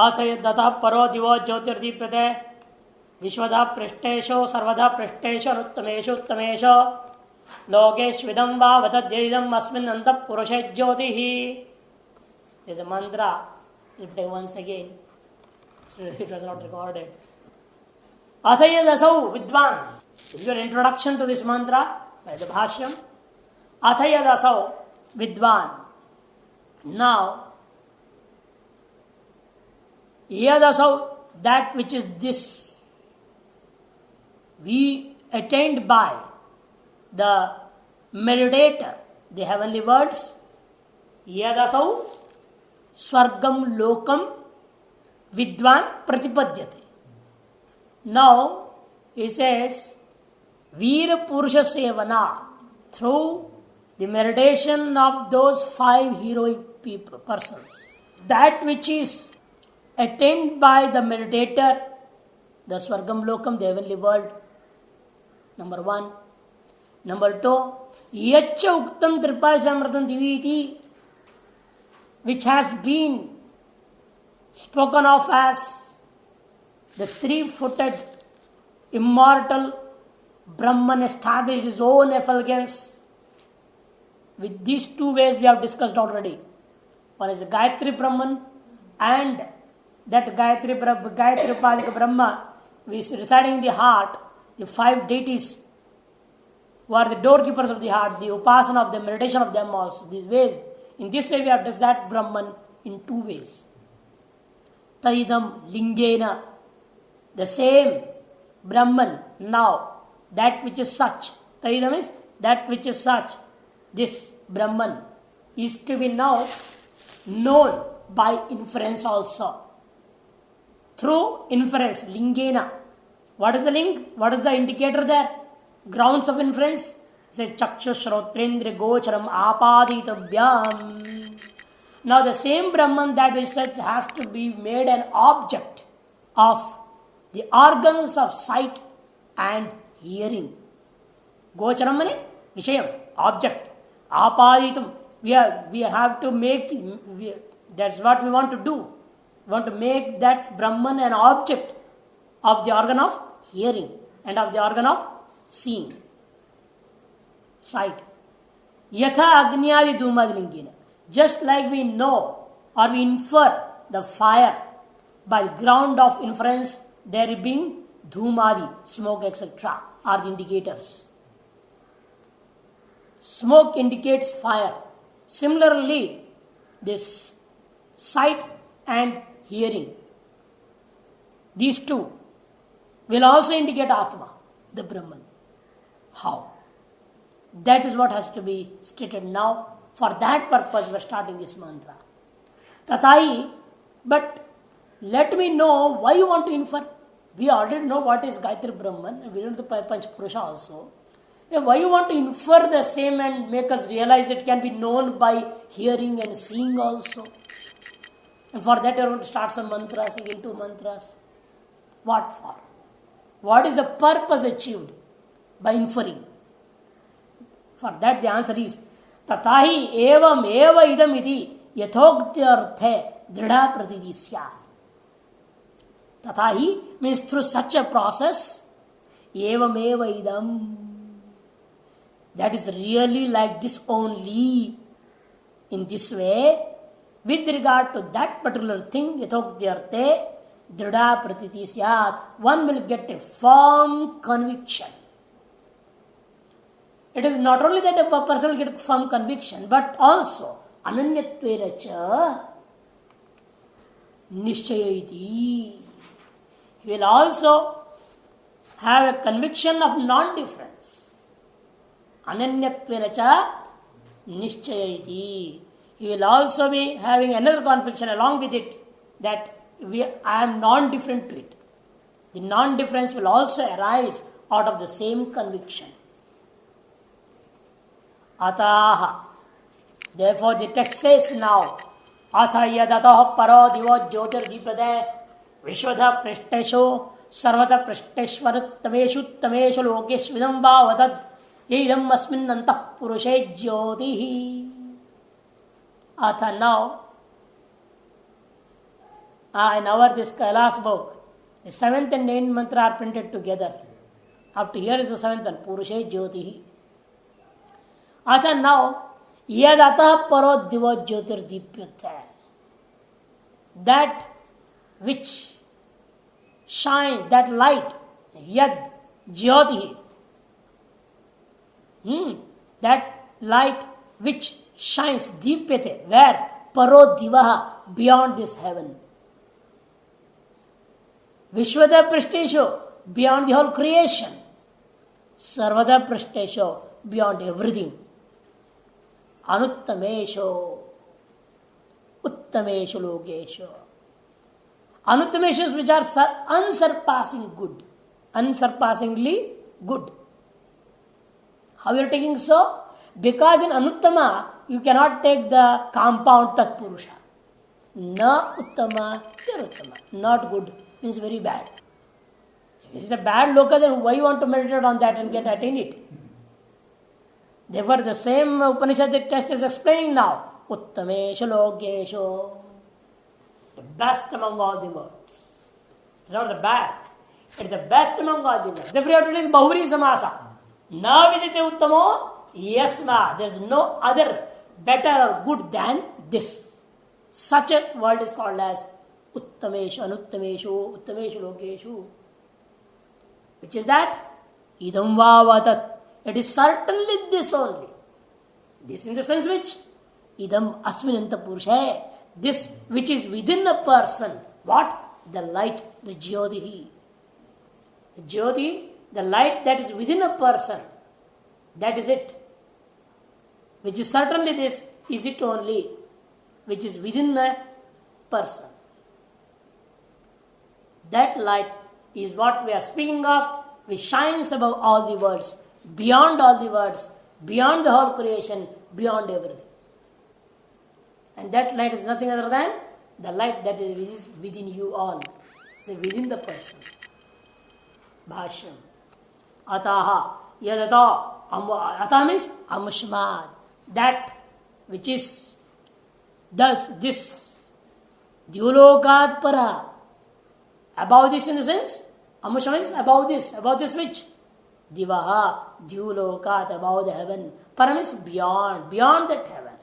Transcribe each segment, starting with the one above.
अथ यद्दतः परो दिवो ज्योतिर्दीप्यते विश्वधा पृष्ठेषु सर्वधा पृष्ठेषु अनुत्तमेषु उत्तमेषु लोकेष्विदं वा वतद्यैदम् अस्मिन् अन्तःपुरुषे ज्योतिः. There's a mantra. Repeat once again. It was not recorded. अथ यदसौ विद्वान. This is an introduction to this mantra by the Bhashyam. अथ यदसौ विद्वान. Now, yadasau, that which is this, we attained by the meditator, the heavenly words, yadasau swargam lokam vidwan pratipadyate. Now, he says, Veera Purusha Sevana, through the meditation of those 5 heroic persons, that which is attained by the meditator, the Swargam Lokam, the heavenly world, number 1. Number 2, Yacha Uktam Tripaisamratam Diviti, which has been spoken of as the 3-footed immortal Brahman established his own effulgence. With these 2 ways we have discussed already. One is the Gayatri Brahman, and that Gayatri Upadika Brahma is residing in the heart, the 5 deities who are the doorkeepers of the heart, the upasana of the meditation of them also. These ways. In this way we have discussed that Brahman in 2 ways. Taidam Lingena, the same Brahman now, that which is such. Taidam is that which is such. This Brahman is to be now known by inference also. Through inference, lingena. What is the link? What is the indicator there? Grounds of inference. Say chakshu shrotrendra gocharam apaditabhyam. Now the same Brahman that is such has to be made an object of the organs of sight and hearing. Gocharam means vishayam, object. Apaditam. We have to make, that's what we want to do. We want to make that Brahman an object of the organ of hearing and of the organ of seeing, sight. Yatha agnyadi dhumadlingina. Just like we know or we infer the fire by the ground of inference, there being dhumadi, smoke, etc. are the indicators. Smoke indicates fire. Similarly, this sight and hearing, these 2 will also indicate Atma, the Brahman. How? That is what has to be stated now. For that purpose we are starting this mantra. Tathai, but let me know why you want to infer. We already know what is Gayatri Brahman. We know the Panch Purusha also. Why you want to infer the same and make us realize it can be known by hearing and seeing also? And for that you want to start some mantras, again 2 mantras. What for? What is the purpose achieved by inferring? For that the answer is Tatahi evam eva idam iti yathoktyarthe dridha pratiti syat. Tatahi means through such a process, evam eva idam. That is really like this only, in this way, with regard to that particular thing, yathoktyarthe dridha pratiti syat, one will get a firm conviction. It is not only that a person will get a firm conviction, but also ananyatvera cha nishchayati. He will also have a conviction of non-difference. Ananyatvena cha nishchayati. He will also be having another conviction along with it, that I am non-different to it. The non-difference will also arise out of the same conviction. Ataha. Therefore the text says now, Atha yadataha paro divo jyotirdipade vishwadha prishtesho sarvata prishteshvaruttameshu tameshu lokeshvidam bhavatad yedam asmin antah purushe jyotihi. Atha now In our this Kailas book, the 7th and 8th mantra are printed together. Up to here is the 7th one, Purushe Jyotihi. Now, Yadata Paro Diva Jyotir Dipyata. That which shine, that light, Yad Jyotihi. That light which shines, Dipyate, where? Paro Divaha, beyond this heaven. Vishwada Prashtesho, beyond the whole creation. Sarvada Prashtesho, beyond everything. Anuttamesho, Uttamesho Logesho. Anuttameshos which are unsurpassing good. Unsurpassingly good. How you are taking so? Because in Anuttama, you cannot take the compound Tat Purusha. Na Uttama, Tiruttama. Not good. Means very bad. If it is a bad loka, then why you want to meditate on that and attain it? Therefore, the same Upanishad text is explaining now. Uttamesha Logesho. The best among all the words. Not the bad. It is the best among all the words. Therefore, you have to take Bahuri Samasa. Na vidite uttamo. Yes, ma. There is no other better or good than this. Such a word is called as Uttameshu, Anuttameshu, Uttameshu Lokeshu. Which is that? Idam vavatat. It is certainly this only. This in the sense which? Idam asminanta purusha. This which is within a person. What? The light, the jyotihi. The jyoti, the light that is within a person. That is it. Which is certainly this, is it only, which is within the person. That light is what we are speaking of, which shines above all the worlds, beyond all the worlds, beyond the whole creation, beyond everything. And that light is nothing other than the light that is within you all. So within the person. Bhashyam. Ataha. Yadata. Atah means amushmad. That which is thus this. Dyulokad para. Above this in the sense. Amushma means above this which? Divaha. Dyulokad, above the heaven. Para means beyond that heaven.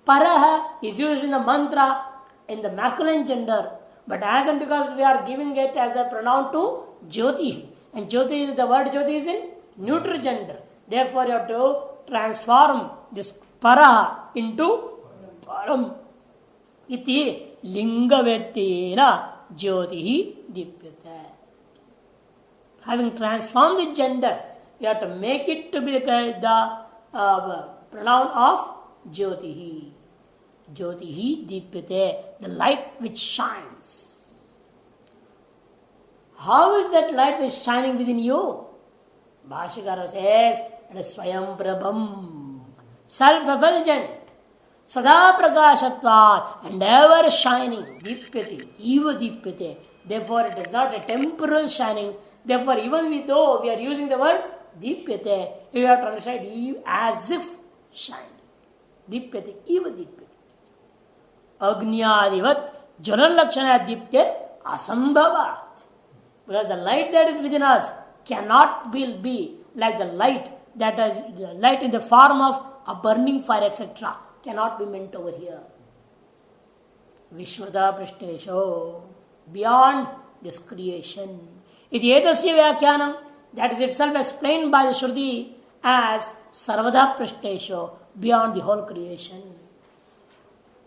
Paraha is used in the mantra in the masculine gender, but as and because we are giving it as a pronoun to Jyoti, and Jyoti, the word Jyoti is in neutral gender. Therefore, you have to transform this Paraha into Param. Iti lingavettena Jyotihi dipyate. Having transformed the gender, you have to make it to be the pronoun of Jyotihi. Jyotihi dipyate, the light which shines. How is that light which is shining within you? Bhashyakara says, it is Swayam Prabham, self-effulgent, Sada Prakashatvat, and ever shining, Dipyate, Eva Dipyate. Therefore, it is not a temporal shining. Therefore, even though we are using the word Dipyate, you have to understand as if shining. Dipyate, Eva Dipyate. Agniyadivat, Jalan Lakshana Dipyate, Asambhavat. Because the light that is within us cannot be like the light that is light in the form of a burning fire, etc. Cannot be meant over here. Vishwada Prashtesho, beyond this creation. Iti etasya vyakyanam, that is itself explained by the Shruti as Sarvada Prashtesho, beyond the whole creation.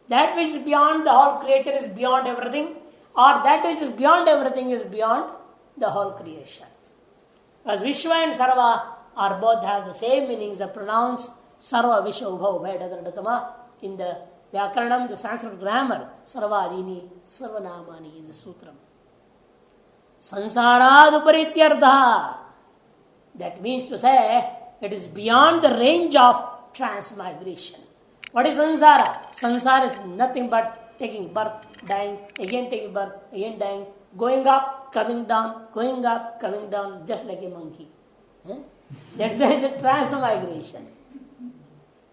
That which is beyond the whole creation is beyond everything, or that which is beyond everything is beyond the whole creation. As Vishwa and Sarva are both have the same meanings, the pronouns Sarva, Vishwa, Ubha, Ubha, Dadardatama, in the Vyakaranam, the Sanskrit grammar, Sarva Adini, Sarvanamani is the sutram. Sansarad uparityartha. That means to say, it is beyond the range of transmigration. What is sansara? Sansara is nothing but taking birth, dying, again taking birth, again dying, going up, coming down, going up, coming down, just like a monkey. That is a transmigration.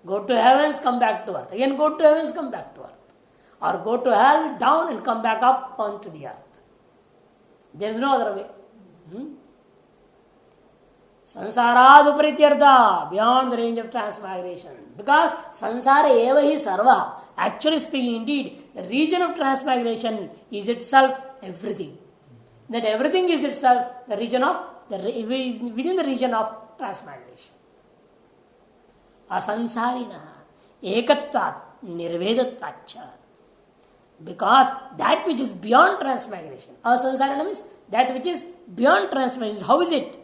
Go to heavens, come back to earth. Again go to heavens, come back to earth. or go to hell, down and come back up onto the earth. There is no other way. Sansarad uparityartha, beyond the range of transmigration. Because sansara eva hi sarva. Actually speaking, indeed, the region of transmigration is itself everything. That everything is itself the region of, within the region of transmigration. Asansarinaha ekatvat nirvedatvacha. Because that which is beyond transmigration, asansarina means that which is beyond transmigration. How is it?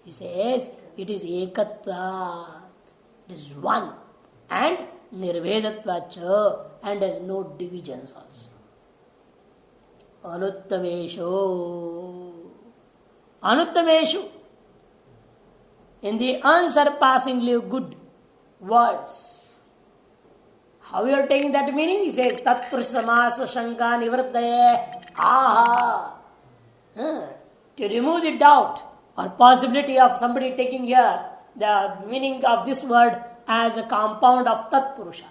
He says it is ekatvat. It is one. And nirvedatvacha. And has no divisions also. Anuttameshu. In the unsurpassingly good words. How you are taking that meaning? He says, Tatpurusha samasa shanka nivartaye aha. To remove the doubt or possibility of somebody taking here the meaning of this word as a compound of Tatpurusha.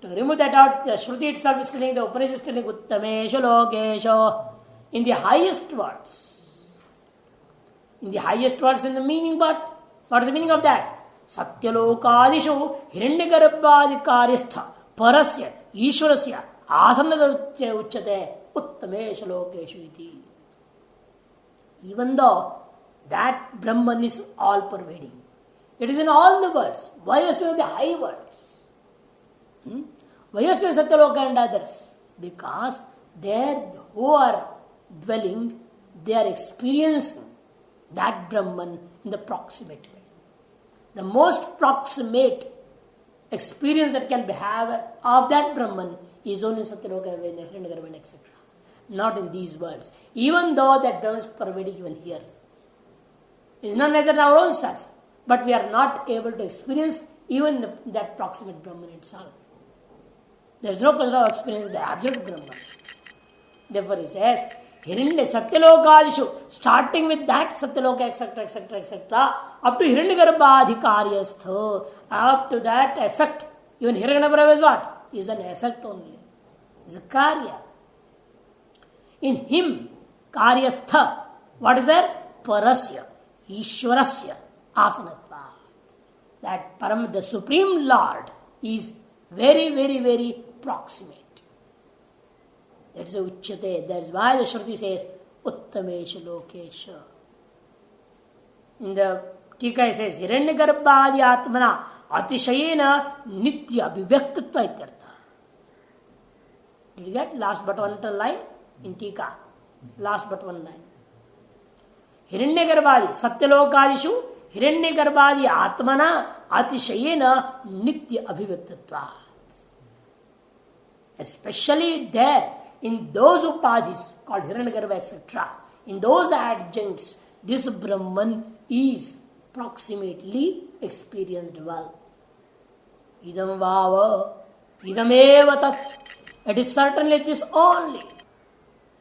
To remove that doubt, the Shruti itself is telling, the Upanishad is telling, Uttameshu Lokeshu, in the highest words. In the highest words in the meaning, but what is the meaning of that? Satyalokadishu hiranyagarbhadikaryastha parasya ishwarasya asanadutya uchyate uttameshu lokeshu iti. Even though that Brahman is all pervading, it is in all the worlds. Why also the high worlds? Why also Satyaloka and others? Because there who are dwelling, they are experiencing that Brahman in the proximate way. The most proximate experience that can be had of that Brahman is only Satyaloka, Hiranyagarbha, etc. Not in these worlds. Even though that Brahman is pervading even here. It is not neither in our own self, but we are not able to experience even that proximate Brahman itself. There is no question of experience the absolute Brahman. Therefore he says, Satyalokadishu, starting with that Satyaloka, etc., etc., etc., up to Hiranyagarbhadikaryastha, up to that effect. Even Hiranyagarbha is what? Is an effect only. Is a karya. In him, karyastha, what is there? Parasya, Ishwarasya, asanatva. That Param, the Supreme Lord, is very, very, very proximate. That is uchyate. That is why the Shruti says, Uttameshu Lokesha. In the Tika it says, Hiranyagarbhadi Atmana Atishayena Nitya Abhivyaktatva ityartha. Did you get last but one line? In Tika. Last but one line. Hiranyagarbhadi Satyalokadishu Hiranyagarbhadi Atmana Atishayena Nitya Abhivyaktatva. Especially there, in those upadhis called Hiranyagarbha, etc., in those adjuncts, this Brahman is proximately experienced well. Idam vava, idameva tat. It is certainly this only.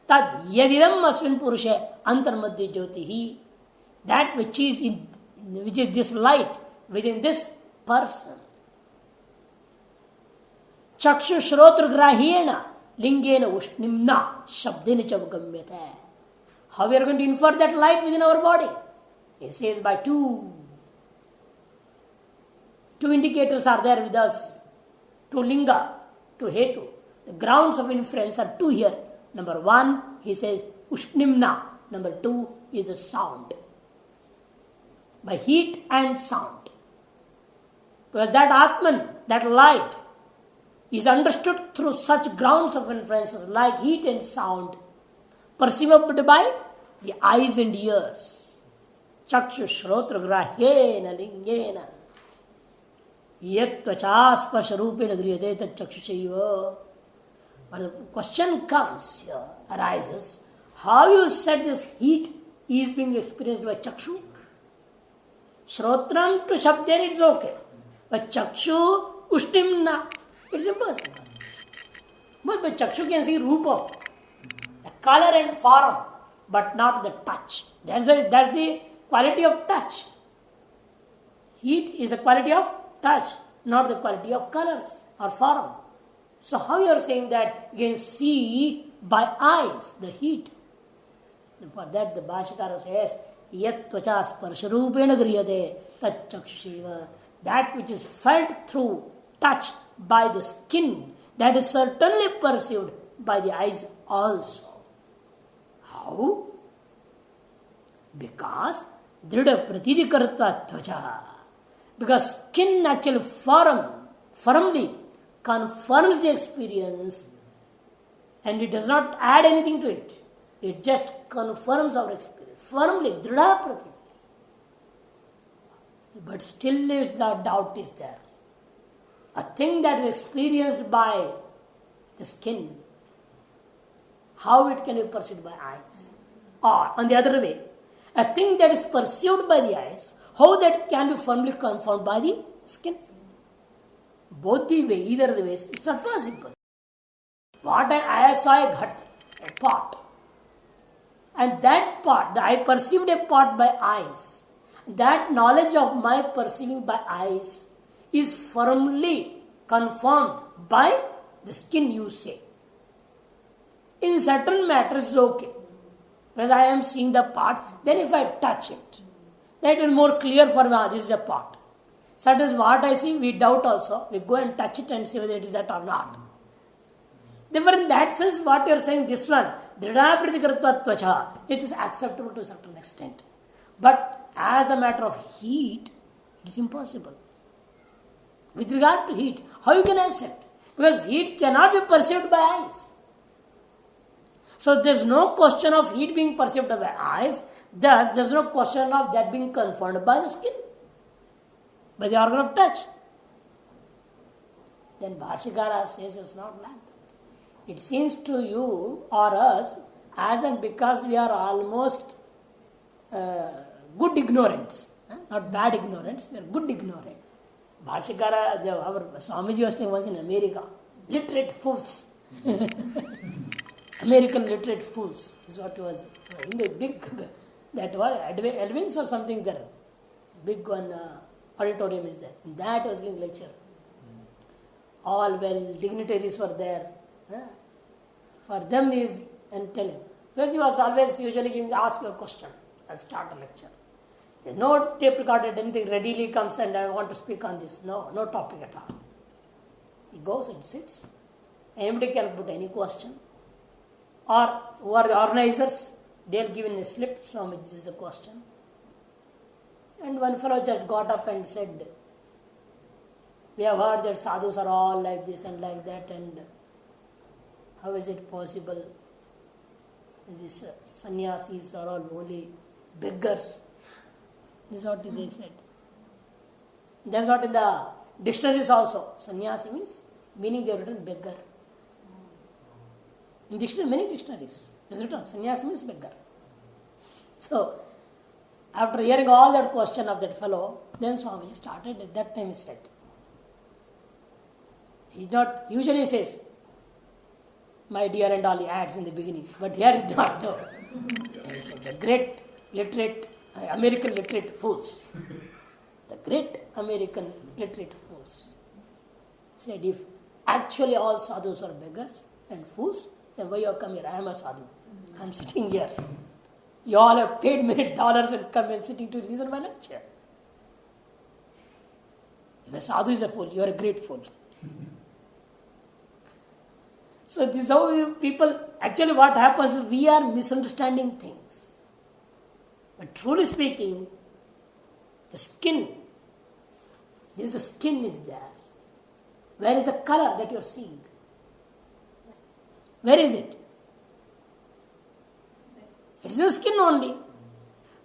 Tad yadidam asmin purushe antarmadhya jyotihi. That which is this light within this person. Chakshu shrotra grahiyena lingena ushnimna shabdena chavgamyate. How we are going to infer that light within our body? He says by two indicators are there with us. Two linga, two hetu. The grounds of inference are two here. Number one, he says ushnimna. Number two is the sound. By heat and sound. Because that Atman, that light, is understood through such grounds of inferences like heat and sound, perceived by the eyes and ears. Chakshu shrotra grahyena lingena yatvacha sparsha rupena griyate tat chakshusaiva. But the question comes here, arises, how you said this heat is being experienced by chakshu? Shrotram to shabden it's okay. But chakshu ushnimna, it's impossible. But chakshu can see rupa, the color and form, but not the touch. That's the quality of touch. Heat is the quality of touch, not the quality of colors or form. So how you are saying that you can see by eyes the heat? For that the Bhashakara says, Yat tvacha sparsharupena griyate tat chakshushiva. That which is felt through touch by the skin, that is certainly perceived by the eyes also. How? Because drida pratidikaratva tvacha. Because skin actually firmly confirms the experience, and it does not add anything to it. It just confirms our experience. Firmly, drida pratiti. But still the doubt is there. A thing that is experienced by the skin, how it can be perceived by eyes? Or on the other way, a thing that is perceived by the eyes, how that can be firmly confirmed by the skin? Both the way, either the ways, it's not possible. What I saw a ghat, a pot. And that pot, I perceived a pot by eyes. That knowledge of my perceiving by eyes is firmly confirmed by the skin, you say. In certain matters, it's okay. When I am seeing the pot, then if I touch it, that is more clear for me, this is a pot. So that is what I see, we doubt also. We go and touch it and see whether it is that or not. Therefore, in that sense, what you are saying, this one, drida pratikaratva tvacha, it is acceptable to a certain extent. But as a matter of heat, it is impossible. With regard to heat, how you can accept? Because heat cannot be perceived by eyes. So there is no question of heat being perceived by eyes. Thus, there is no question of that being confirmed by the skin, by the organ of touch. Then Bhashikara says it's not like that. It seems to you or us as and because we are almost good ignorance, not bad ignorance, we are good ignorant. Bhashikara, our Swamiji was in America. Literate fools. American literate fools is what was in the big, that was Elvin's or something there. Big one auditorium is there. And that was giving lecture. All well dignitaries were there. For them he is and telling. Because he was always usually giving, ask your question. I'll start a lecture. No tape recorded, anything readily comes and I want to speak on this. No topic at all. He goes and sits. Anybody can put any question. Or who are the organizers, they'll give in a slip, so this is the question. And one fellow just got up and said, we have heard that sadhus are all like this and like that, and how is it possible? These sannyasis are all only beggars. This is what they said. That's what in the dictionaries also. Sannyasi meaning they have written beggar. In dictionary, many dictionaries, it is written, sannyasi means beggar. So, after hearing all that question of that fellow, then Swamiji started, at that time he said. Usually he says, my dear and all, he adds in the beginning, but here he did not know. He said, the great literate, American literate fools. The great American literate fools. He said, if actually all sadhus are beggars and fools, then why you have come here? I am a sadhu. I am sitting here. You all have paid many dollars and come and sitting to listen my lecture. If a sadhu is a fool, you are a great fool. So this is how people, actually what happens is we are misunderstanding things. But truly speaking, the skin is there. Where is the color that you are seeing? Where is it? It is the skin only.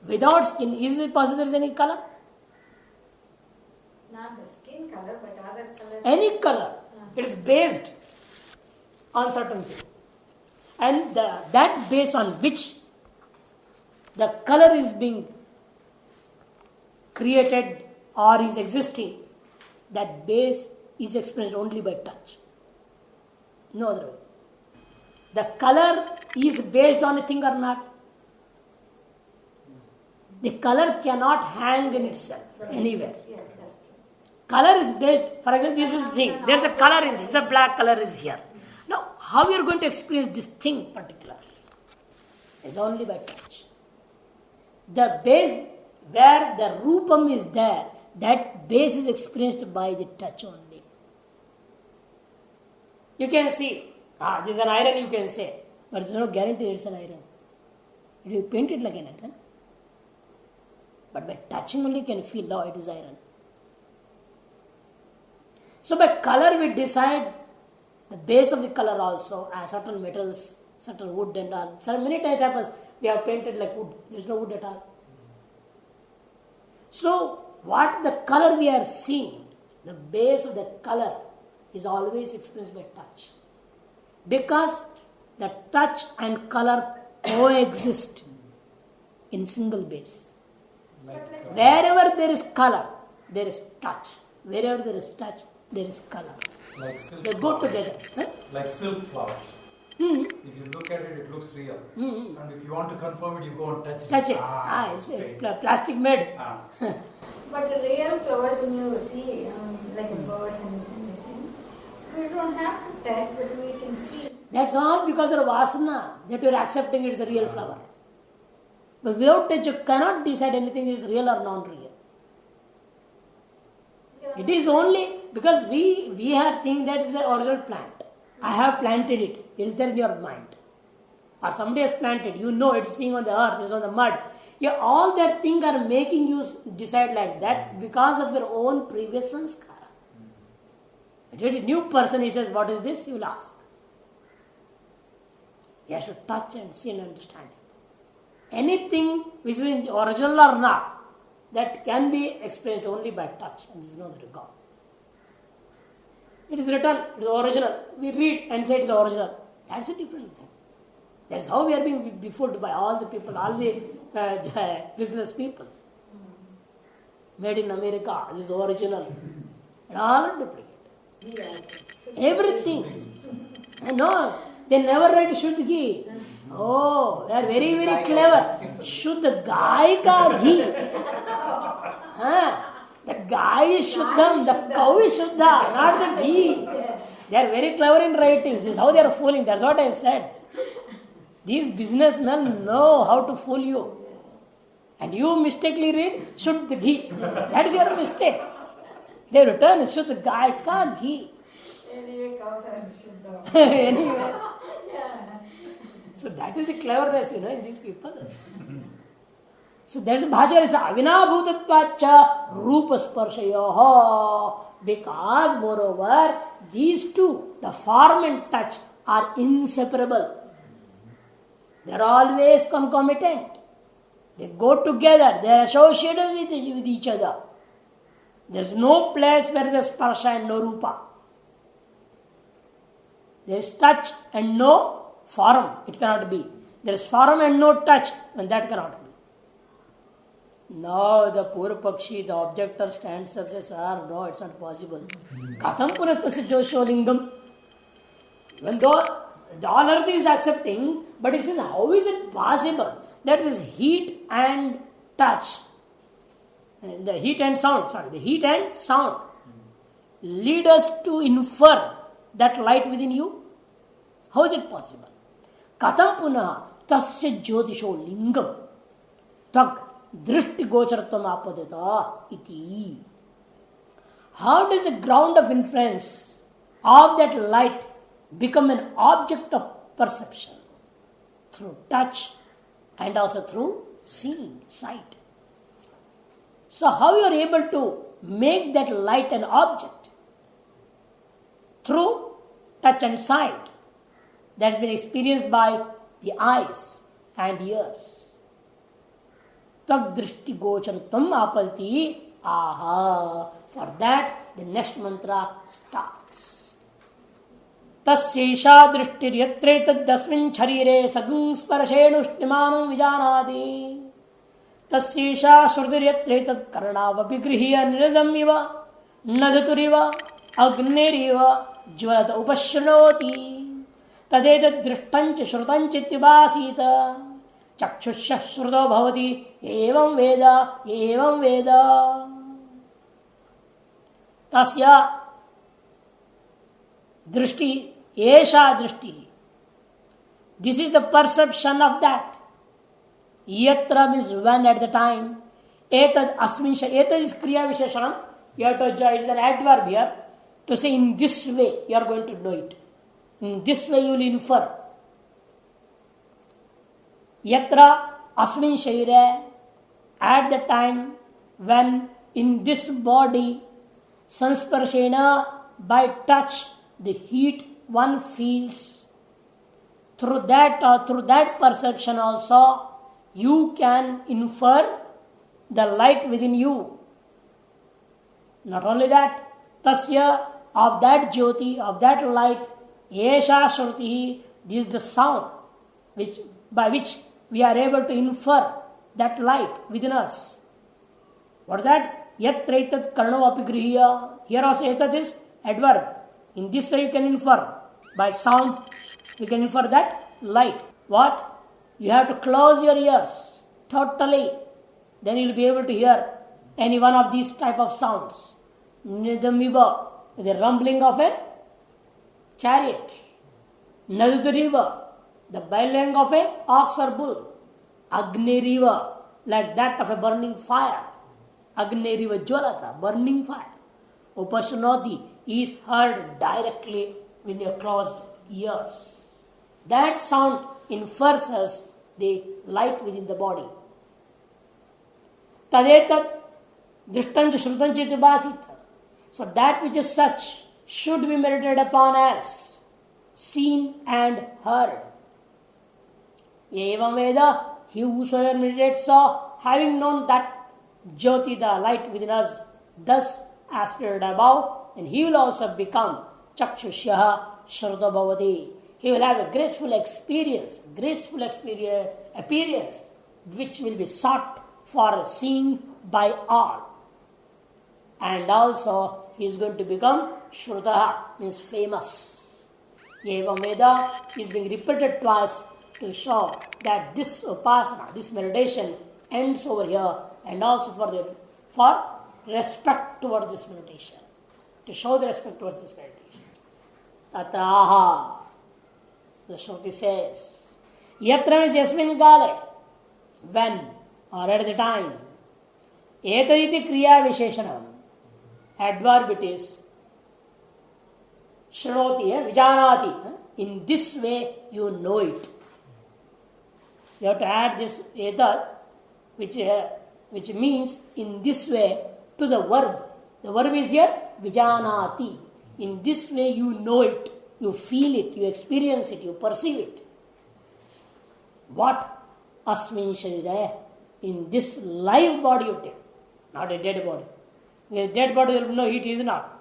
Without skin, is it possible there is any color? Not the skin color, but other colors. Any color. It is based on certain thing. And that base on which the color is being created or is existing, that base is experienced only by touch. No other way. The color is based on a thing or not. The color cannot hang in itself anywhere. color is based, for example, this is thing. There's a color in this. The black color is here. Now, how you are going to experience this thing particular? It's only by touch. The base where the rupam is there, that base is experienced by the touch only. You can see, this is an iron, you can say, but there's no guarantee it's an iron. You paint it like an iron. But by touching only you can feel, no, it is iron. So by color we decide the base of the color also, certain metals, certain wood and all. So many times happens, we have painted like wood, there is no wood at all. So what the color we are seeing, the base of the color is always experienced by touch. Because the touch and color coexist in single base. Wherever there is color, there is touch. Wherever there is touch, there is color. Like silk They go flowers. together. Huh? Like silk flowers. Hmm. If you look at it, it looks real. Hmm. And if you want to confirm it, you go and touch it. Touch it. It's straight. plastic made. But the real flower, when you see, like a birds and everything, we don't have to touch, but we can see. That's all because of vasana that you are accepting it is a real flower. But without touch, you cannot decide anything is real or non-real. It is only because we are thinking that is the original plant. I have planted it. It is there in your mind. Or somebody has planted. You know it's sitting on the earth, it's on the mud. Yeah, all that thing are making you decide like that because of your own previous sanskara. If a new person, he says, what is this? You will ask. You have to touch and see and understand it. Anything which is in the original or not, that can be experienced only by touch, and there is no other God. It is written, it is original. We read and say it is original. That's a different thing. That's how we are being befooled by all the people, all the business people. Made in America, this is original. And all are duplicate. Everything. No, they never write Shuddh Ghee. Oh, they are very, very clever. Shuddh Gai Ka Ghee. The Gai is Shuddham, the cow is Shuddha, not the ghee. They are very clever in writing. This is how they are fooling. That's what I said. These businessmen know how to fool you. And you mistakenly read Shuddh Ghee. That is your mistake. They return Shuddh Gai Ka Ghee. Anyway, cows are Shuddha. Anyway. Yeah. So that is the cleverness, in these people. So there is Bhashya is Avinabhutatvacha Rupa Sparshayoho. Because moreover, these two, the form and touch, are inseparable. They are always concomitant. They go together. They are associated with each other. There is no place where there is sparsha and no rupa. There is touch and no form. It cannot be. There is form and no touch, and that cannot be. Now the poor Pakshi, the objector stands up and says, Sir, no, it's not possible. Katham punastasya josho lingam. Even though the all earth is accepting, but it says, how is it possible that this heat and touch, the heat and sound lead us to infer that light within you? How is it possible? Katham punah tasya jyotisho lingam tak drishti gocharatvam apadeta iti. How does the ground of influence of that light become an object of perception? Through touch and also through seeing, sight. So how you are able to make that light an object? Through touch and sight. That's been experienced by the eyes and ears. Tag drishti gocharatvam apalti aha. For that, the next mantra starts. Tasyesha drishtir yatre taddasmin charire sagam sparashenushtimanam vijanati. Tasyesha shrutir yatre tad karnavapi grihiya niradam iva nadaturiva agneriva jvalata upashranoti. Tadetat drishtanch shrutanch ityubasita. Chakshusha shruto bhavati evam veda. तस्य दृष्टि एषा दृष्टि. This is the perception of that. Yatra means when, at the time. Etad asmin. Etad is kriya visheshanam. You have to join. It is an adverb here. To say in this way, you are going to know it. In this way, you will infer. Yatra asmin shaire. At the time when in this body, sansparshena, by touch, the heat one feels. Through that perception also, you can infer the light within you. Not only that, tasya, of that jyoti, of that light, esha shruti, this is the sound by which we are able to infer that light within us. What is that? Yat traitat karno apigrihya. Here also etat is adverb. In this way you can infer. By sound, you can infer that light. What? You have to close your ears totally. Then you will be able to hear any one of these type of sounds. Nidamiva, the rumbling of a chariot. Nadudariva, the bellowing of a ox or bull. Agniriva, like that of a burning fire. Agniriva jolata, burning fire. Upashanoti is heard directly with your closed ears. That sound infers us the light within the body. Tadetat drishtancha shrutancha tubasita. So that which is such should be meditated upon as seen and heard. Evam Veda, he whosoever meditates so, having known that Jyoti, the light within us, thus as stated above, and he will also become Chakshusyaha Shruta Bhavati. He will have a graceful appearance, which will be sought for seeing by all. And also, he is going to become Shrutaha, means famous. Evam Veda is being repeated twice to show that this upasana, this meditation ends over here, and also for respect towards this meditation. To show the respect towards this meditation. Tatraha, the Shruti says, Yatra is yasmin gale, when or at the time. Etaditi kriya visheshanam, adverb it is. Shroti, vijanati. In this way you know it. You have to add this etad, which means in this way to the verb. The verb is here vijanati. In this way you know it, you feel it, you experience it, you perceive it. What? Asmin sharira. In this live body you take, not a dead body. In a dead body there will be no heat, is not.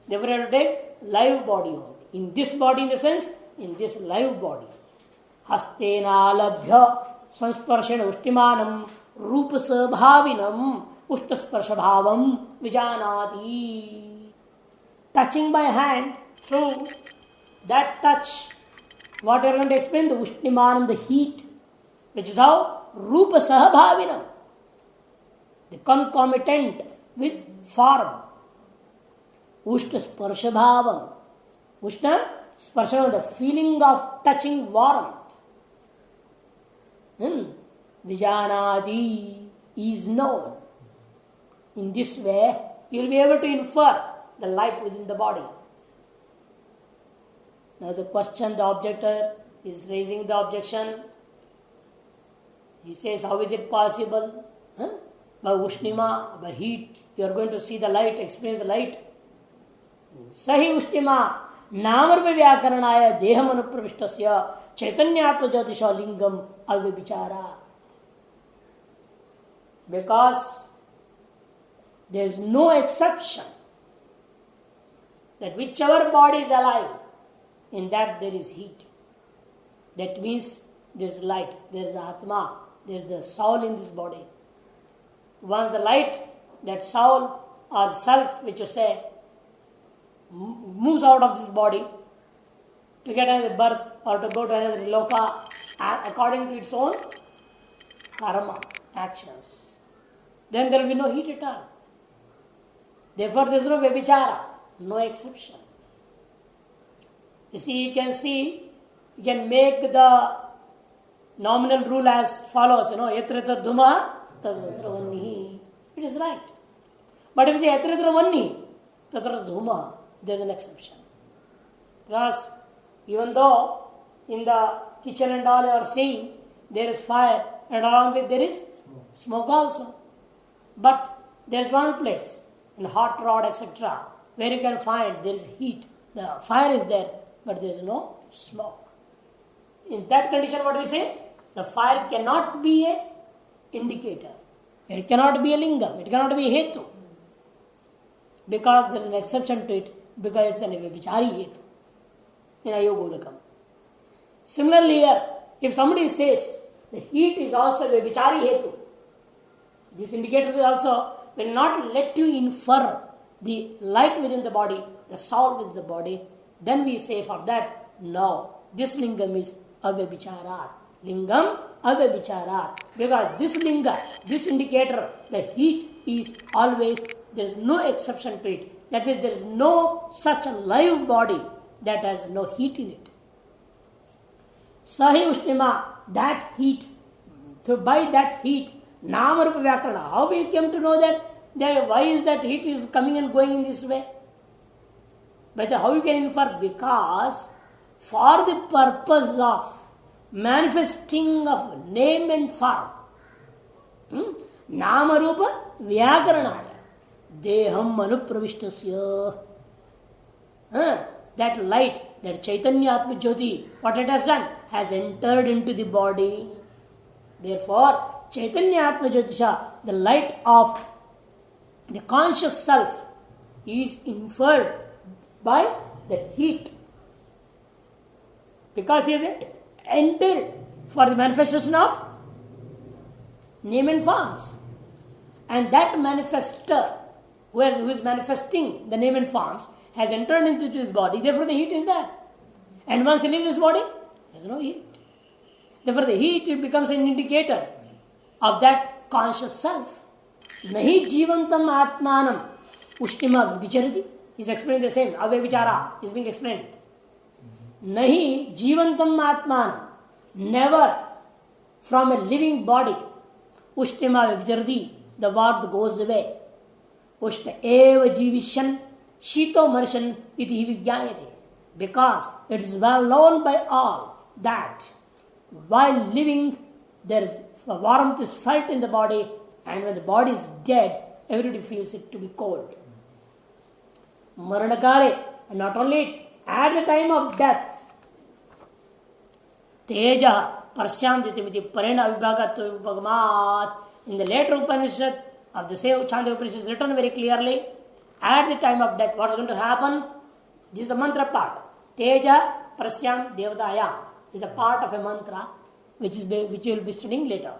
Therefore you have to take live body only. In this body, in the sense, in this live body. Hastena labhya sansparshena ushtimanam rupa sabhavinam ushtasparsha bhavam vijanati. Touching by hand, through that touch, what you are going to explain? The ushtimanam, the heat, which is how rupa sahabhavinam, the concomitant with form. Ushta sparsha bhavam. Ushta sparsha, the feeling of touching warmth. Vijanati is known. In this way, you will be able to infer the light within the body. Now the question, the objector is raising the objection. He says, how is it possible? By Ushnima, by heat, you are going to see the light, experience the light. Sahi Ushnima, Namarva Vyakaranaya Deham Anupravistasya Chaitanyatma Jyotisha Lingam Avyabichara. Because there is no exception that whichever body is alive, in that there is heat. That means there is light, there is Atma, there is the soul in this body. Once the light, that soul or self, which you say, moves out of this body to get another birth or to go to another loka according to its own karma, actions, then there will be no heat at all. Therefore, there is no Vyabhichara, no exception. You see, you can make the nominal rule as follows, yatra yatra dhuma, tatra vanni. It is right. But if you say yatra yatra vanni, tatra dhuma, there is an exception. Because even though in the kitchen and all you are seeing there is fire and along with there is smoke also. But there is one place in hot rod etc. where you can find there is heat. The fire is there but there is no smoke. In that condition what we say? The fire cannot be a indicator. It cannot be a lingam. It cannot be a hetu. Because there is an exception to it because it's an vyabhichari hetu. In Ayogodakam. Similarly here, if somebody says the heat is also vyabhichari hetu, this indicator also will not let you infer the light within the body, the soul within the body. Then we say for that, no, this lingam is avyabhicharat. Lingam avyabhicharat. Because this linga, this indicator, the heat is always, there is no exception to it. That means there is no such a live body that has no heat in it. Sahi Ushnima, that heat, so by that heat, Namarupa Vyakarana, how we came to know that? Why is that heat is coming and going in this way? But how you can infer? Because for the purpose of manifesting of name and form, Namarupa Vyakaranaya, Deham Manupravishtasya, that light, that Chaitanya Atma Jyoti, what it has done? Has entered into the body. Therefore, Chaitanya Atma Jyotisha, the light of the conscious self, is inferred by the heat. Because he has entered for the manifestation of name and forms. And that manifester, who is manifesting the name and forms, has entered into his body, therefore the heat is there. And once he leaves his body, there is no heat. Therefore the heat, it becomes an indicator of that conscious self. Nahi jivantam atmanam ushtima vibhicharati is explained the same. Avyabhichara is being explained. Nahi jivantam atmanam, never from a living body ushtima vibhicharati, the warmth goes away. Ushta eva jivishan Shito Marshan iti vigyayate. Because it is well known by all that while living there is warmth is felt in the body, and when the body is dead, everybody feels it to be cold. Maranakare, and not only it, at the time of death, Teja Parsyamditi Parena Vibhagatva Vibhagamat. In the later Upanishad of the same Chandogya Upanishad is written very clearly. At the time of death, what is going to happen? This is the mantra part. Teja Prasyam Devadayam is a part of a mantra which we will be studying later.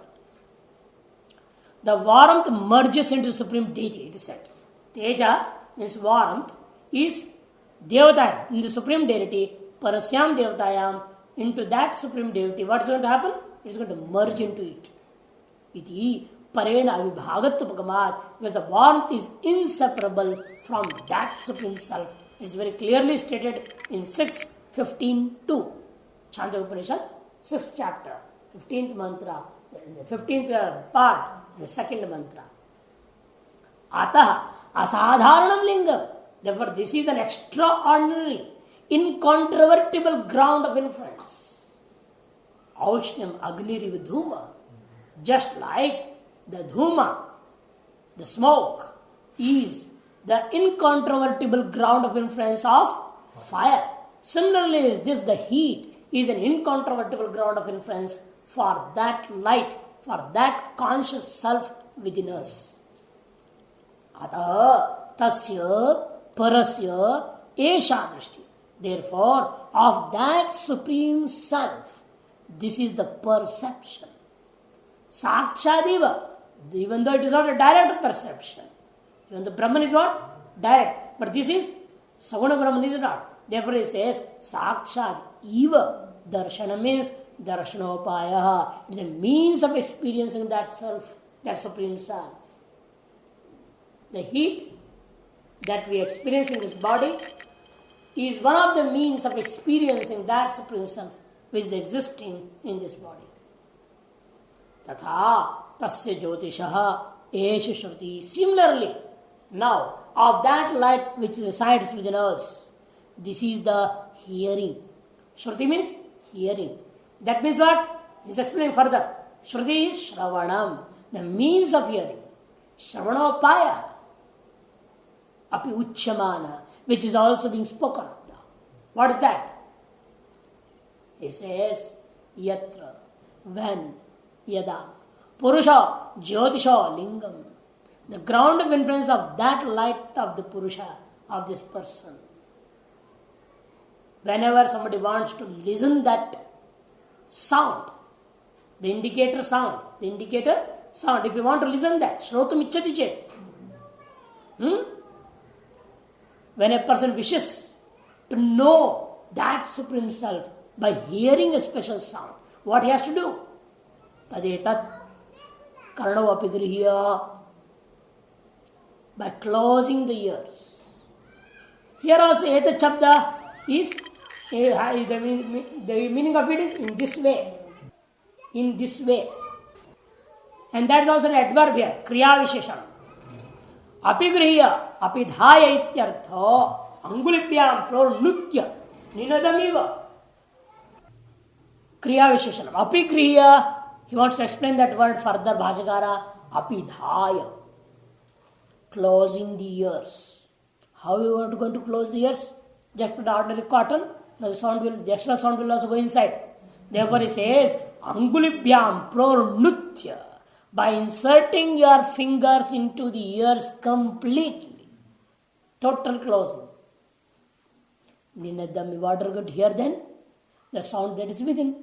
The warmth merges into Supreme Deity, it is said. Teja means warmth is Devadayam, in the Supreme Deity, Parasyam Devadayam, into that Supreme Deity. What is going to happen? It is going to merge into it. Iti Parena Avibhagatupagamat, because the warmth is inseparable from that Supreme Self. It is very clearly stated in 6.15.2, Chandogya Upanishad, 6th chapter, 15th mantra, the 15th part, the second mantra. Ataha asadharanam lingam. Therefore, this is an extraordinary, incontrovertible ground of influence. Aushnyam agniriv dhuma. Just like the dhuma, the smoke, is the incontrovertible ground of influence of fire. Similarly, is this the heat is an incontrovertible ground of influence for that light, for that conscious self within us. Ataha tasya parasya esha drishti. Therefore, of that supreme self, this is the perception. Sakshadiva, even though it is not a direct perception. Even the Brahman is what? Direct. But this is, Saguna Brahman is not. Therefore it says, Sakshad Eva. Darshana means Darshanopaya. It is a means of experiencing that self, that supreme self. The heat that we experience in this body is one of the means of experiencing that Supreme Self which is existing in this body. Tatha tasya jyotishaha esha shruti. Similarly, now of that light which resides within us, this is the hearing. Shruti means hearing. That means what? He's explaining further. Shruti is Shravanam, the means of hearing. Shravanopaya, api uchyamana, which is also being spoken of now. What is that? He says, yatra, when, yada, purusha, jyotisha, lingam, the ground of influence of that light of the purusha, of this person. Whenever somebody wants to listen that sound, the indicator sound, if you want to listen that, shrotum ichchati chet. When a person wishes to know that Supreme Self by hearing a special sound, what he has to do? Tadetat karnava apigrihya, by closing the ears. Here also etat shabda is, the meaning of it is in this way. In this way. And that is also an adverb here, kriya visheshana. Apigrihya, apidhaya ityartha, angulibhyam pronutya, ninadamiva. Kriya visheshana. Apigrihya, he wants to explain that word further, Bhashakara, apidhaya, closing the ears. How you are going to close the ears? Just put ordinary cotton, the extra sound will also go inside. Therefore he says, angulibhyam pronutya, by inserting your fingers into the ears completely. Total closing. Ninadami, what are you going to hear then? The sound that is within.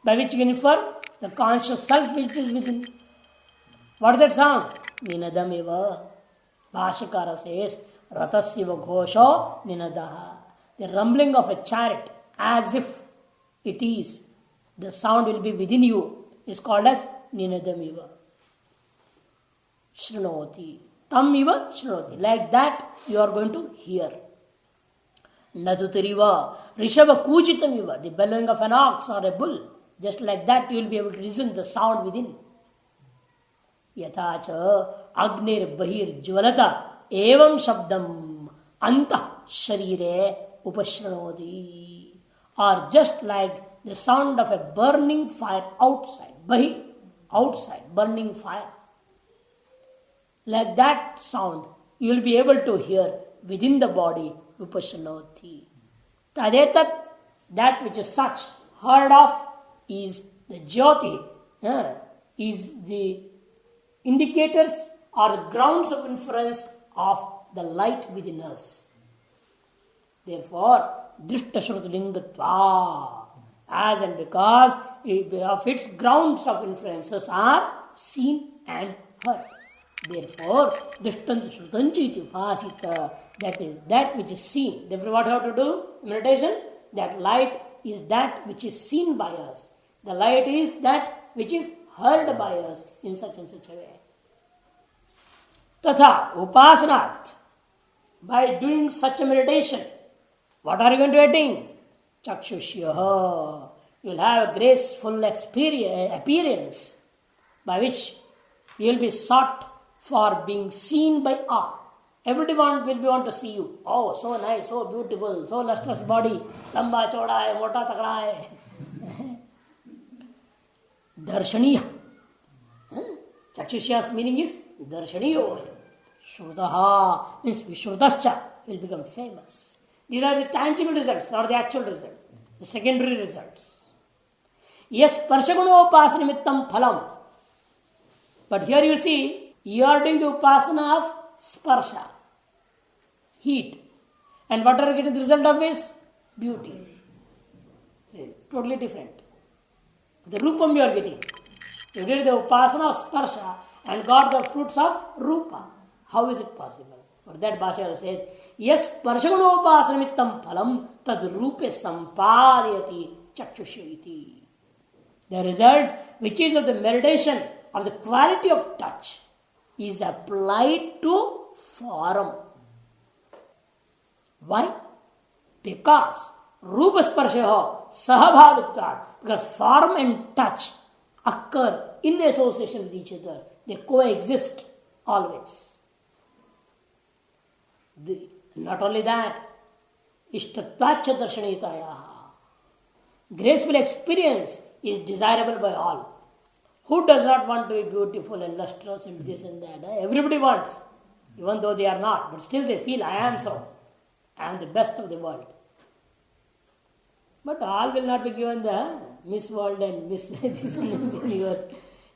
By which you can infer the conscious self which is within. What is that sound? Ninadamiva. Bhashakara says, Ratasiva Ghosho Ninadaha. The rumbling of a chariot, as if it is, the sound will be within you, is called as Ninadamiva. Shrinoti. Tamiva Shrinoti. Like that you are going to hear. Nadutariva. Rishava Kujitamiva. The bellowing of an ox or a bull. Just like that you will be able to listen the sound within. Yathacha Agnir Bahir Jvalata Evam Shabdam Anta Sharire Upashranodi. Or just like the sound of a burning fire outside. Bahi, outside, burning fire. Like that sound you will be able to hear within the body. Upashranoti. Tadetat, that which is such heard of is the jyoti, is the indicators or the grounds of inference of the light within us. Therefore, drishta shrutilingatva, as and because of its grounds of inferences are seen and heard. Therefore, drishtanta shrutancha iti upasita, that is that which is seen. Therefore, what you have to do? Meditation, that light is that which is seen by us. The light is that which is heard by us in such and such a way. Tatha upasanat, by doing such a meditation, what are you going to attain? Chakshushyah, you will have a graceful appearance by which you will be sought for being seen by all. Everyone will want to see you. Oh, so nice, so beautiful, so lustrous body. Lamba choda hai, mota takda hai. Darshaniya. Chakshusya's meaning is Darshaniyo. Shrutaha means Vishrutascha, will become famous. These are the tangible results, not the actual result. The secondary results. Yes, Parshaguno Upasanimittam Phalam. But here you see, you are doing the Upasana of Sparsha, heat. And what are you getting the result of this? Beauty. See, totally different. The Rupam you are getting. You did the Upasana of Sparsha and got the fruits of Rupa. How is it possible? For that Bhashara said, yes, Parshagunopasanamitam phalam tad rupe sampadayati chakshushyati. The result, which is of the meditation of the quality of touch, is applied to form. Why? Because Rupa Sparsha Sahabhavitvat, because form and touch occur in association with each other. They coexist always. Not only that, Ishtatvacha Darshanitaya. Graceful experience is desirable by all. Who does not want to be beautiful and lustrous and this and that? Everybody wants, even though they are not, but still they feel, I am so. I am the best of the world. But all will not be given the Miss World and Miss this and Miss Universe.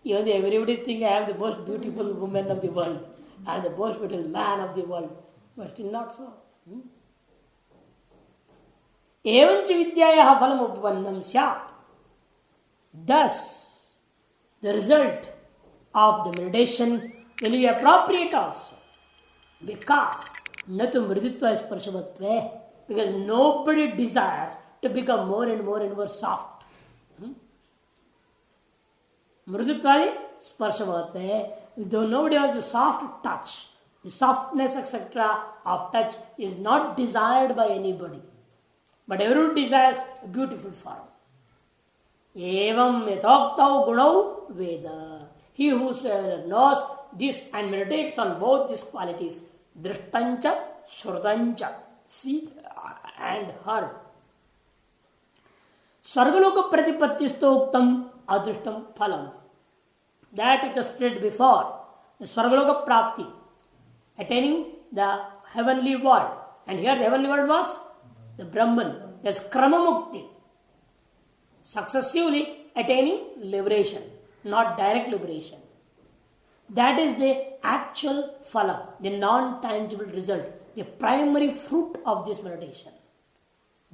Even though everybody think I am the most beautiful woman of the world, I am the most beautiful man of the world, but still not so. Evancha vidyayaha phalam upavannam syat. Thus, the result of the meditation will be appropriate also. Because natu mriditva sparshavatve, because nobody desires to become more and more soft. Mridutvadi sparshavatve, though nobody has the soft touch, the softness etc. of touch is not desired by anybody. But everyone desires a beautiful form. Evam yathoktau gunau veda. He who knows this and meditates on both these qualities, drishtancha, shrutancha, see and heard. Swargaloka pratipattisto uktam adrishtam phalam. That it was stated before, the Swargaloka prapti, attaining the heavenly world. And here the heavenly world was the Brahman. There's krama mukti, successively attaining liberation, not direct liberation. That is the actual phala, the non-tangible result, the primary fruit of this meditation.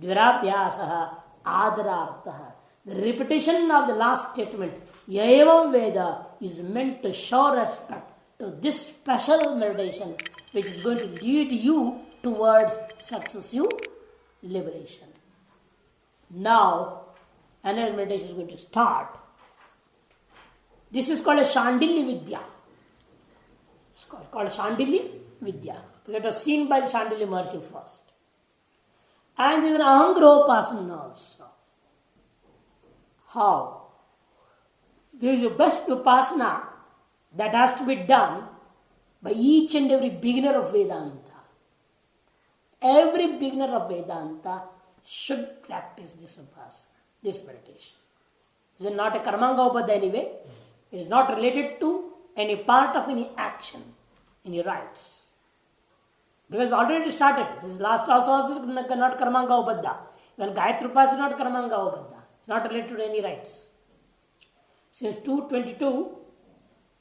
Dvirabhyasaha adararthaha. The repetition of the last statement, Yaevam Veda, is meant to show respect to this special meditation which is going to lead you towards successive liberation. Now, another meditation is going to start. This is called a Shandilya Vidya. It's called Shandilya Vidya. It was seen by the Shandilya Maharshi first. And there is an Ahangrahopasana also. How? There is a best Upasana that has to be done by each and every beginner of Vedanta. Every beginner of Vedanta should practice this Upasana, this meditation. It is not a Karmanga Upadhyaya anyway. It is not related to any part of any action, any rites. Because we already started. This last also not Karmanga Upadhyaya. Even Gayatri Upasana is not Karmanga Upadhyaya. Not related to any rites. Since 222,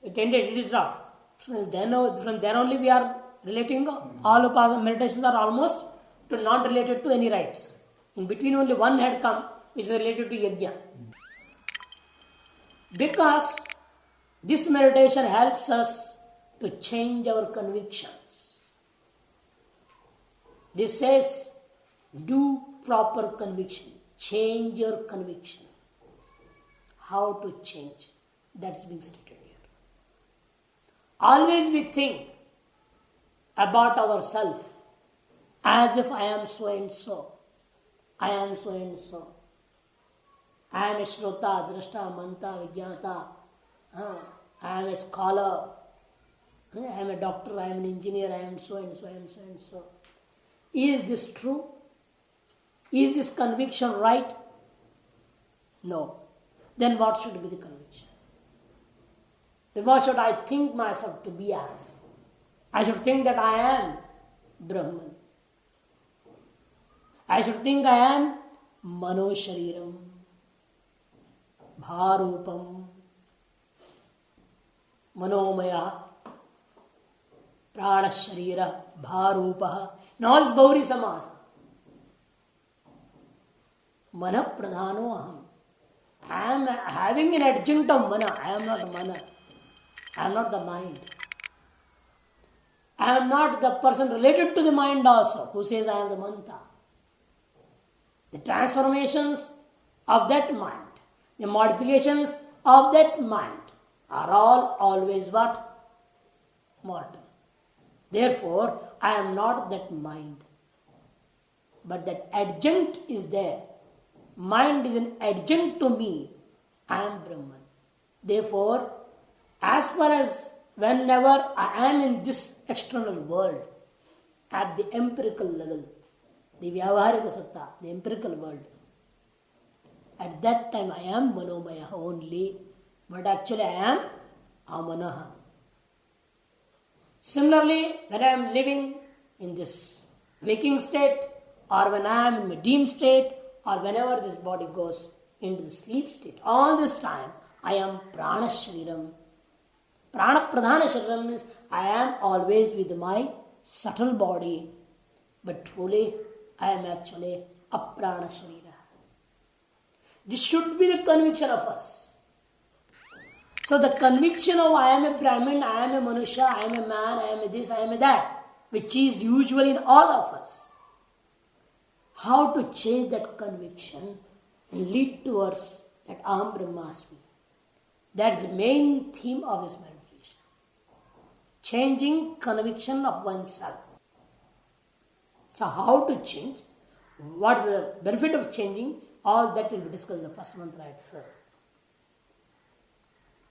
it ended, it is not. Since then, from there only we are relating all Upasana meditations are almost to not related to any rites. In between only one had come which is related to Yajna. Because this meditation helps us to change our convictions. This says, do proper conviction. Change your conviction. How to change? That's being stated here. Always we think about ourselves as if I am so and so. I am so and so. I am a Shrota, Drashta, Manta, Vijnata. I am a scholar. I am a doctor. I am an engineer. I am so and so. I am so and so. Is this true? Is this conviction right? No. Then what should be the conviction? Then what should I think myself to be as? I should think that I am Brahman. I should think I am Mano Shariram, Bharupam, Manomaya, Prana Sharira, Bharupaha. Now it's Gauri Samasa. Mana Pradhano Aham. I am having an adjunct of Mana. I am not Mana. I am not the mind. I am not the person related to the mind also who says I am the Manta. The transformations of that mind, the modifications of that mind are all always what? Mortal. Therefore, I am not that mind. but that adjunct is there. Mind is an adjunct to me. I am Brahman. Therefore, as far as whenever I am in this external world, at the empirical level, the Vyavaharika Satta, the empirical world, at that time I am Manomaya only, but actually I am Amanaha. Similarly, when I am living in this waking state, or when I am in my dream state, or whenever this body goes into the sleep state, all this time I am Prana Shriram. Prana Pradhana Shriram means I am always with my subtle body, but truly I am actually Aprana Shrira. This should be the conviction of us. So the conviction of I am a Brahmin, I am a Manusha, I am a man, I am a this, I am a that, which is usually in all of us. How to change that conviction and lead towards that Aham Brahmasmi. That's the main theme of this meditation. Changing conviction of oneself. So how to change? What is the benefit of changing? All that will be discussed in the first mantra itself.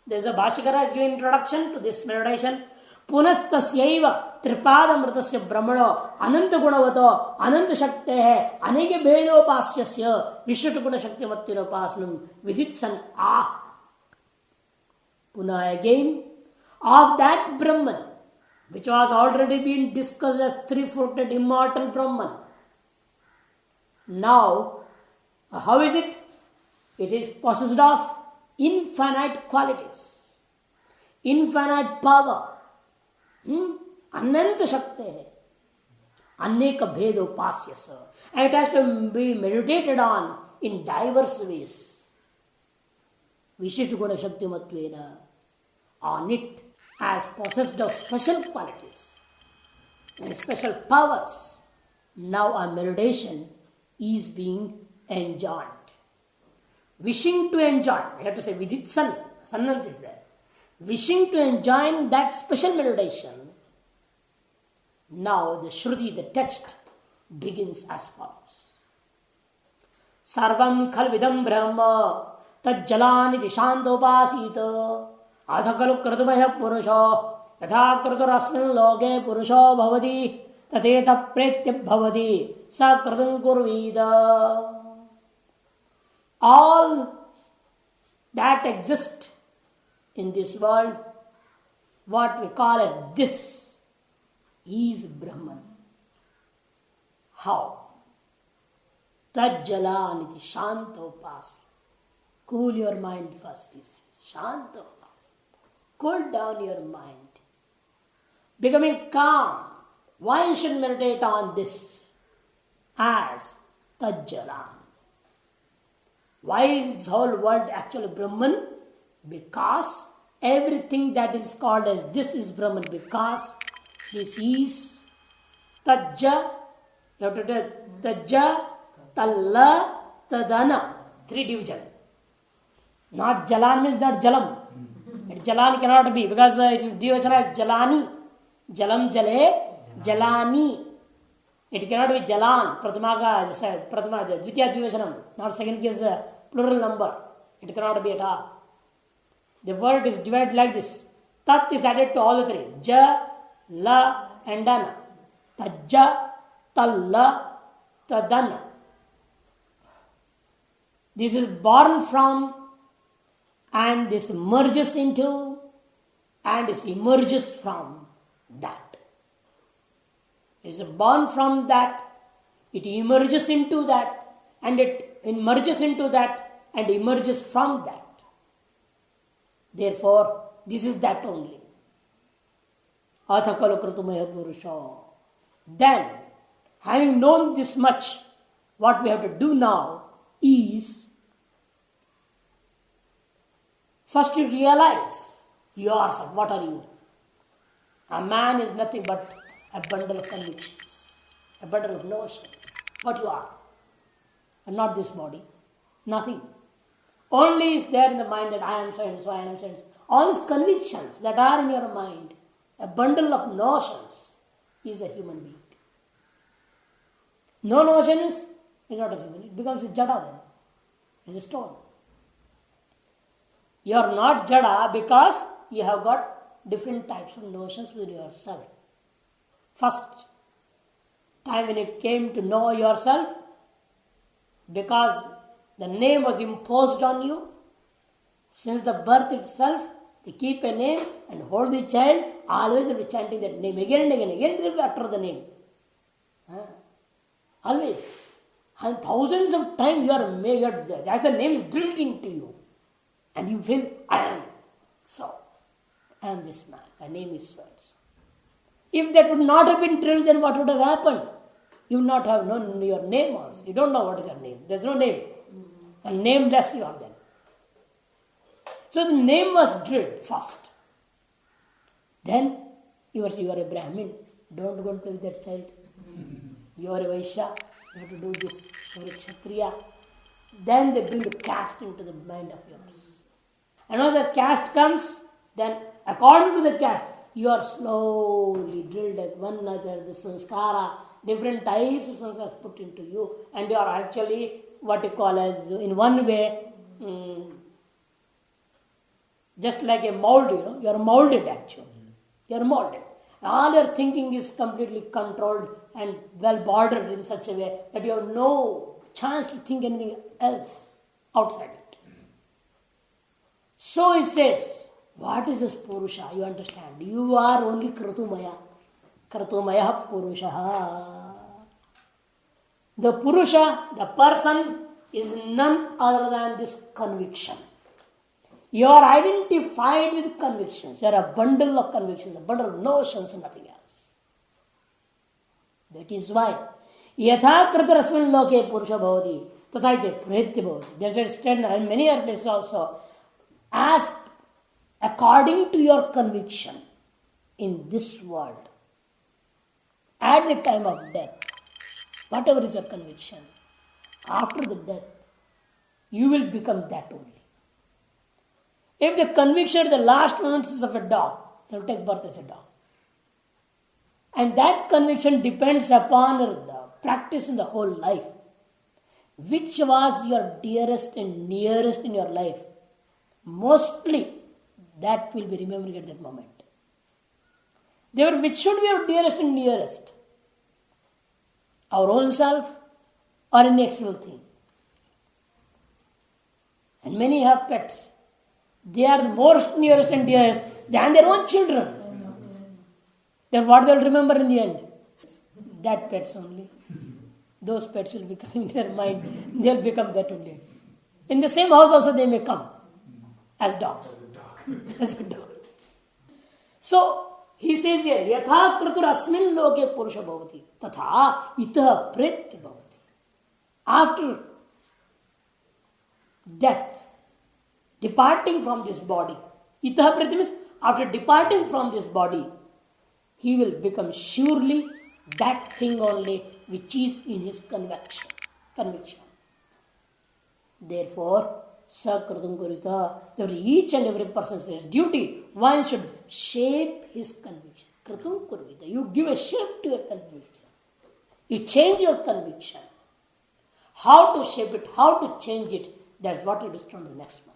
There is a Bhashikara is giving introduction to this meditation. Punastasyaiva tripadamritasya brahmano ananta gunavato ananta shaktehe aneke bhedopasyasya vishutu guna shakti mattiropasanam viditsan Puna again of that Brahman, which was already been discussed as three-footed immortal Brahman. Now, how is it? It is possessed of infinite qualities, infinite power, ananta shakti, aneka bhedo pasyasa, and it has to be meditated on in diverse ways. Vishishta guna shakti matvena, on it as possessed of special qualities and special powers. Now our meditation is being enjoined. Wishing to enjoy, we have to say viditsan, sannant is there. Wishing to enjoy that special meditation. Now the Shruti, the text, begins as follows. Sarvam khalvidam brahma tajjalaniti shantopasita adhakalu kratumaya purusho yatha kraturasmin loke purusho bhavati tateta pretya bhavati sa kratum kurvida. All that exists in this world, what we call as this, is Brahman. How? Tajjalaniti shantopasi. Cool your mind first. Shantopasi. Cool down your mind. Becoming calm. Why you should meditate on this? As Tajjalan. Why is this whole world actually Brahman? Because everything that is called as this is Brahman. Because this is Tajja. You have to tell Tajja, Talla, Tadana. 3 division. Not Jalan means not Jalam. Jalan cannot be because it is Dvivachana is Jalani. Jalam Jale, Jalani. It cannot be Jalan, Pratamaga, Pratama, Dvitiya Dvivachanam, not second case plural number. It cannot be at all. The word is divided like this. Tat is added to all the 3. Ja, La, and Dana. Tajja, Talla, Tadana. This is born from, and this merges into, and this emerges from that. It is born from that, it emerges into that, and it emerges into that, and emerges from that. Therefore, this is that only. Athakalu kratumaya purusha. Then, having known this much, what we have to do now is, first you realize yourself. What are you? A man is nothing but a bundle of convictions, a bundle of notions. What you are. And not this body. Nothing. Only is there in the mind that I am so and so, I am so and so. All these convictions that are in your mind, a bundle of notions, is a human being. No notion is not a human. It becomes a jada then. It's a stone. You are not jada because you have got different types of notions with yourself. First time when you came to know yourself, because the name was imposed on you, since the birth itself, they keep a name and hold the child, always they will be chanting that name again and again. Again they will utter the name. Always. And thousands of times you are made, as the name is drilled into you. And you feel, I am so. I am this man. My name is so. If that would not have been drilled, then what would have happened? You would not have known your name also. You don't know what is your name. There is no name. And nameless you are then. So the name was drilled first. Then you are a Brahmin. Don't go and play with that child. You are a Vaishya. You have to do this. You are a Kshatriya. Then they bring the caste into the mind of yours. And once the caste comes, then according to the caste, you are slowly drilled at one another, the sanskara, different types of sanskaras put into you, and you are actually what you call as, in one way, just like a mold, you are molded actually. You are molded. All your thinking is completely controlled and well bordered in such a way that you have no chance to think anything else outside it. So it says, what is this Purusha? You understand. You are only Kratumaya. Kratumaya Purusha. The Purusha, the person, is none other than this conviction. You are identified with convictions. You are a bundle of convictions, a bundle of notions and nothing else. That is why Yatha Kratarasmin Loke Purusha Bhavati Tathaite Pritya Bhavati. That's why it's said in many other places also. As according to your conviction in this world, at the time of death, whatever is your conviction, after the death, you will become that only. If the conviction at the last moments is of a dog, they will take birth as a dog. And that conviction depends upon the practice in the whole life. Which was your dearest and nearest in your life? Mostly, that will be remembering at that moment. Which should be your dearest and nearest? Our own self or any external thing? And many have pets. They are the most nearest and dearest than their own children. Then what they will remember in the end? That pets only. Those pets will become in their mind. They will become that only. In the same house also they may come as dogs. As a dog. So he says here, Yatha Kratur Asmin Loke Purusha Bhavati Tatha Itah Pritya Bhavati. After death, departing from this body, Itah Pritya means after departing from this body, he will become surely that thing only which is in his conviction. Therefore, Sakratum Kurita, each and every person says duty, one should shape his conviction. Kratum Kurvita, you give a shape to your conviction. You change your conviction. How to shape it, how to change it, that's what it is from the next one.